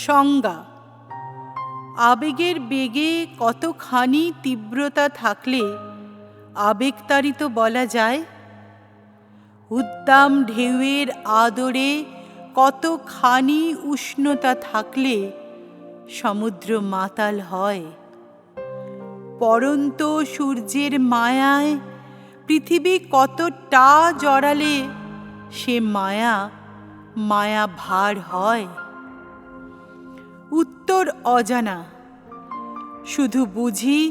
সংজ্ঞা: আবেগের বেগে কতখানি তীব্রতা থাকলে আবেগতাড়িত বলা যায়? উদ্দাম ঢেউয়ের আদরে কতখানি উষ্ণতা থাকলে সমুদ্র মাতাল হয়? পড়ন্ত সূর্যের মায়ায় পৃথিবী কতটা জড়ালে সে মায়া মায়া ভার হয়? উত্তর অজানা, শুধু বুঝি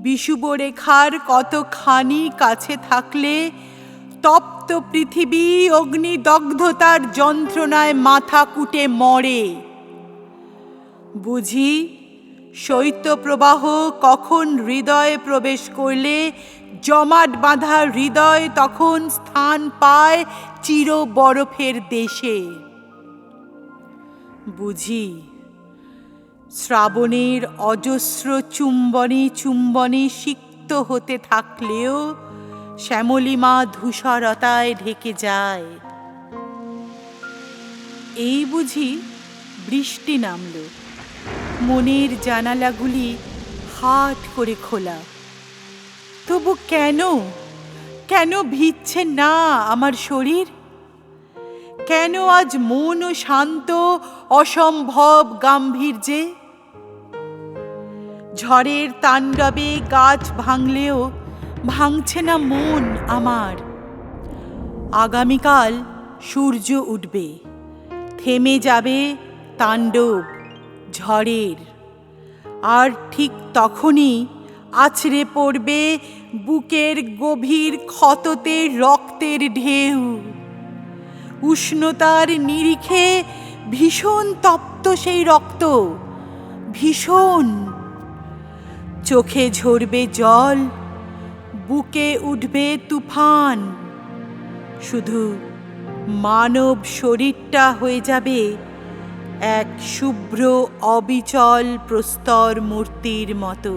বিষুবরেখার কতখানি কাছে থাকলে তপ্ত পৃথিবী অগ্নিদগ্ধতার যন্ত্রণায় মাথা কুটে মরে। বুঝি শৈত্যপ্রবাহ কখন হৃদয়ে প্রবেশ করলে জমাট বাঁধা হৃদয় তখন স্থান পায় চির বরফের দেশে। বুঝি শ্রাবণের অজস্র চুম্বনে চুম্বনে সিক্ত হতে থাকলেও শ্যামলিমা ধূসরতায় ঢেকে যায়। এই বুঝি বৃষ্টি নামল, মনের জানালাগুলি হাট করে খোলা। তবু কেন কেন ভিজছে না আমার শরীর? কেন আজ মন ও শান্ত অসম্ভব গাম্ভীর্যে? ঝড়ের তাণ্ডবে গাছ ভাঙলেও ভাঙছে না মন আমার। আগামীকাল সূর্য উঠবে, থেমে যাবে তাণ্ডব ঝড়ের, আর ঠিক তখনই আছড়ে পড়বে বুকের গভীর ক্ষততে রক্তের ঢেউ। উষ্ণতার নিরিখে ভীষণ তপ্ত সেই রক্ত, ভীষণ। চোখে ঝরবে জল, বুকে উঠবে তুফান। শুধু মানব শরীরটা হয়ে যাবে এক শুভ্র অবিচল প্রস্তর মূর্তির মতো।